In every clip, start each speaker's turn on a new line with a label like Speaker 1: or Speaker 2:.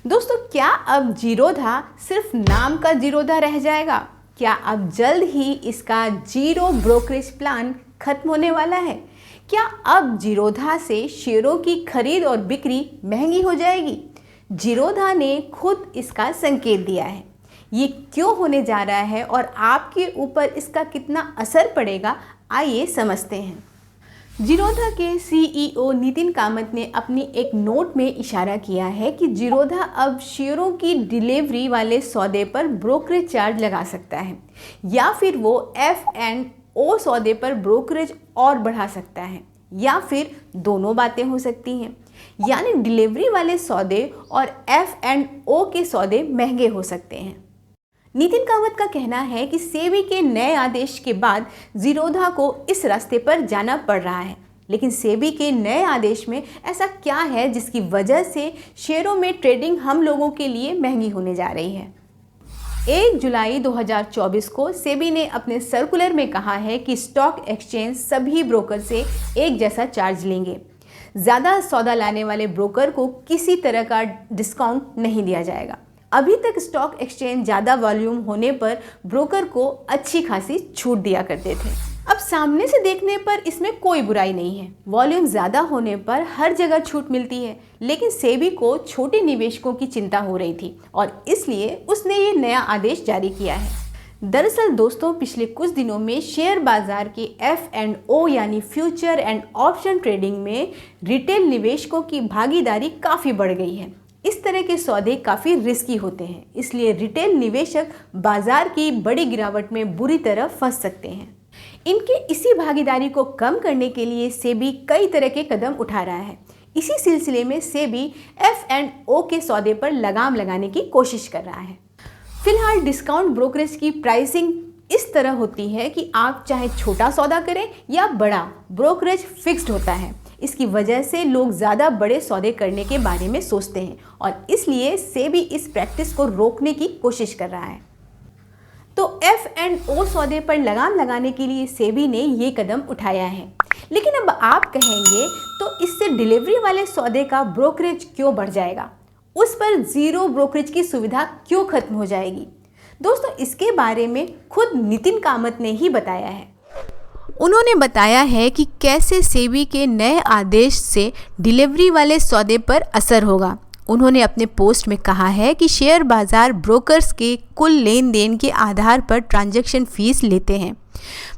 Speaker 1: दोस्तों, क्या अब जीरोधा सिर्फ नाम का जीरोधा रह जाएगा? क्या अब जल्द ही इसका जीरो ब्रोकरेज प्लान खत्म होने वाला है? क्या अब जीरोधा से शेयरों की खरीद और बिक्री महंगी हो जाएगी? जीरोधा ने खुद इसका संकेत दिया है। ये क्यों होने जा रहा है और आपके ऊपर इसका कितना असर पड़ेगा, आइए समझते हैं। जीरोधा के सीईओ नितिन कामत ने अपनी एक नोट में इशारा किया है कि जीरोधा अब शेयरों की डिलीवरी वाले सौदे पर ब्रोकरेज चार्ज लगा सकता है या फिर वो F&O सौदे पर ब्रोकरेज और बढ़ा सकता है या फिर दोनों बातें हो सकती हैं, यानी डिलीवरी वाले सौदे और F&O के सौदे महंगे हो सकते हैं। नितिन कामत का कहना है कि सेबी के नए आदेश के बाद जीरोधा को इस रास्ते पर जाना पड़ रहा है, लेकिन सेबी के नए आदेश में ऐसा क्या है जिसकी वजह से शेयरों में ट्रेडिंग हम लोगों के लिए महंगी होने जा रही है। 1 जुलाई 2024 को सेबी ने अपने सर्कुलर में कहा है कि स्टॉक एक्सचेंज सभी ब्रोकर से एक जैसा चार्ज लेंगे। ज़्यादा सौदा लाने वाले ब्रोकर को किसी तरह का डिस्काउंट नहीं दिया जाएगा। अभी तक स्टॉक एक्सचेंज ज़्यादा वॉल्यूम होने पर ब्रोकर को अच्छी खासी छूट दिया करते थे। अब सामने से देखने पर इसमें कोई बुराई नहीं है। वॉल्यूम ज़्यादा होने पर हर जगह छूट मिलती है, लेकिन सेबी को छोटे निवेशकों की चिंता हो रही थी और इसलिए उसने ये नया आदेश जारी किया है। दरअसल दोस्तों, पिछले कुछ दिनों में शेयर बाजार के F&O यानी फ्यूचर एंड ऑप्शन ट्रेडिंग में रिटेल निवेशकों की भागीदारी काफ़ी बढ़ गई है। इस तरह के सौदे काफ़ी रिस्की होते हैं, इसलिए रिटेल निवेशक बाजार की बड़ी गिरावट में बुरी तरह फंस सकते हैं। इनकी इसी भागीदारी को कम करने के लिए सेबी कई तरह के कदम उठा रहा है। इसी सिलसिले में सेबी F&O के सौदे पर लगाम लगाने की कोशिश कर रहा है। फिलहाल डिस्काउंट ब्रोकरेज की प्राइसिंग इस तरह होती है कि आप चाहे छोटा सौदा करें या बड़ा, ब्रोकरेज फिक्स्ड होता है। इसकी वजह से लोग ज़्यादा बड़े सौदे करने के बारे में सोचते हैं और इसलिए सेबी इस प्रैक्टिस को रोकने की कोशिश कर रहा है। तो F&O सौदे पर लगाम लगाने के लिए सेबी ने ये कदम उठाया है। लेकिन अब आप कहेंगे तो इससे डिलीवरी वाले सौदे का ब्रोकरेज क्यों बढ़ जाएगा? उस पर जीरो ब्रोकरेज की सुविधा क्यों खत्म हो जाएगी? दोस्तों, इसके बारे में खुद नितिन कामत ने ही बताया है। उन्होंने बताया है कि कैसे सेबी के नए आदेश से डिलीवरी वाले सौदे पर असर होगा। उन्होंने अपने पोस्ट में कहा है कि शेयर बाजार ब्रोकर्स के कुल लेन देन के आधार पर ट्रांजैक्शन फीस लेते हैं।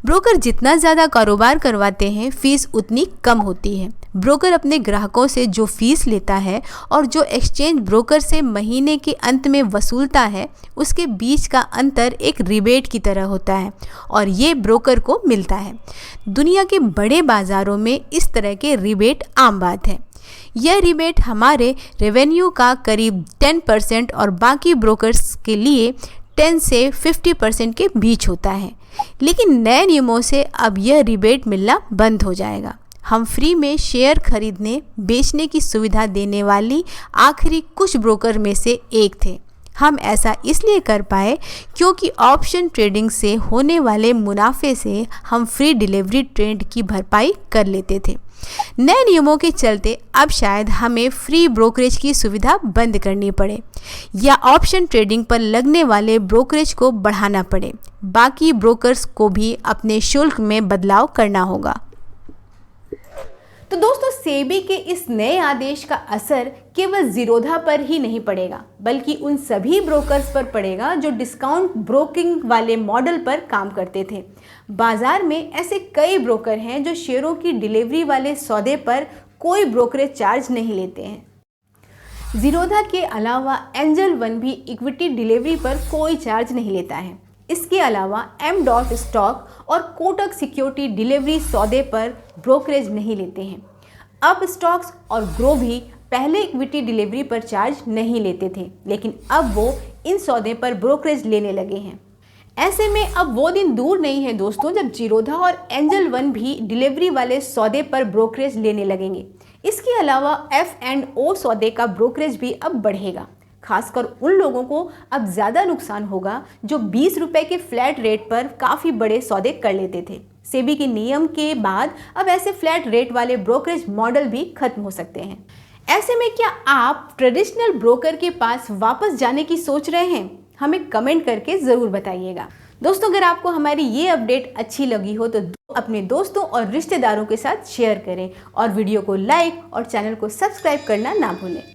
Speaker 1: ब्रोकर जितना ज़्यादा कारोबार करवाते हैं, फीस उतनी कम होती है। ब्रोकर अपने ग्राहकों से जो फीस लेता है और जो एक्सचेंज ब्रोकर से महीने के अंत में वसूलता है, उसके बीच का अंतर एक रिबेट की तरह होता है और ये ब्रोकर को मिलता है। दुनिया के बड़े बाज़ारों में इस तरह के रिबेट आम बात है। यह रिबेट हमारे रेवेन्यू का करीब 10% और बाकी ब्रोकर्स के लिए 10 से 50% के बीच होता है। लेकिन नए नियमों से अब यह रिबेट मिलना बंद हो जाएगा। हम फ्री में शेयर खरीदने बेचने की सुविधा देने वाली आखिरी कुछ ब्रोकर में से एक थे। हम ऐसा इसलिए कर पाए क्योंकि ऑप्शन ट्रेडिंग से होने वाले मुनाफे से हम फ्री डिलीवरी ट्रेड की भरपाई कर लेते थे। नए नियमों के चलते अब शायद हमें फ्री ब्रोकरेज की सुविधा बंद करनी पड़े या ऑप्शन ट्रेडिंग पर लगने वाले ब्रोकरेज को बढ़ाना पड़े। बाकी ब्रोकर्स को भी अपने शुल्क में बदलाव करना होगा। तो दोस्तों, सेबी के इस नए आदेश का असर केवल जीरोधा पर ही नहीं पड़ेगा, बल्कि उन सभी ब्रोकर्स पर पड़ेगा जो डिस्काउंट ब्रोकिंग वाले मॉडल पर काम करते थे। बाजार में ऐसे कई ब्रोकर हैं जो शेयरों की डिलीवरी वाले सौदे पर कोई ब्रोकरेज चार्ज नहीं लेते हैं। जीरोधा के अलावा एंजल वन भी इक्विटी डिलीवरी पर कोई चार्ज नहीं लेता है। इसके अलावा M.Dot स्टॉक और कोटक सिक्योरिटी डिलीवरी सौदे पर ब्रोकरेज नहीं लेते हैं। अब स्टॉक्स और ग्रो भी पहले इक्विटी डिलीवरी पर चार्ज नहीं लेते थे, लेकिन अब वो इन सौदे पर ब्रोकरेज लेने लगे हैं। ऐसे में अब वो दिन दूर नहीं है दोस्तों जब जीरोधा और एंजल वन भी डिलीवरी वाले सौदे पर ब्रोकरेज लेने लगेंगे। इसके अलावा F&O सौदे का ब्रोकरेज भी अब बढ़ेगा। खासकर उन लोगों को अब ज़्यादा नुकसान होगा जो 20 रुपये के फ्लैट रेट पर काफ़ी बड़े सौदे कर लेते थे। सेबी के नियम के बाद अब ऐसे फ्लैट रेट वाले ब्रोकरेज मॉडल भी खत्म हो सकते हैं। ऐसे में क्या आप ट्रेडिशनल ब्रोकर के पास वापस जाने की सोच रहे हैं? हमें कमेंट करके ज़रूर बताइएगा। दोस्तों, अगर आपको हमारी ये अपडेट अच्छी लगी हो तो अपने दोस्तों और रिश्तेदारों के साथ शेयर करें और वीडियो को लाइक और चैनल को सब्सक्राइब करना ना भूलें।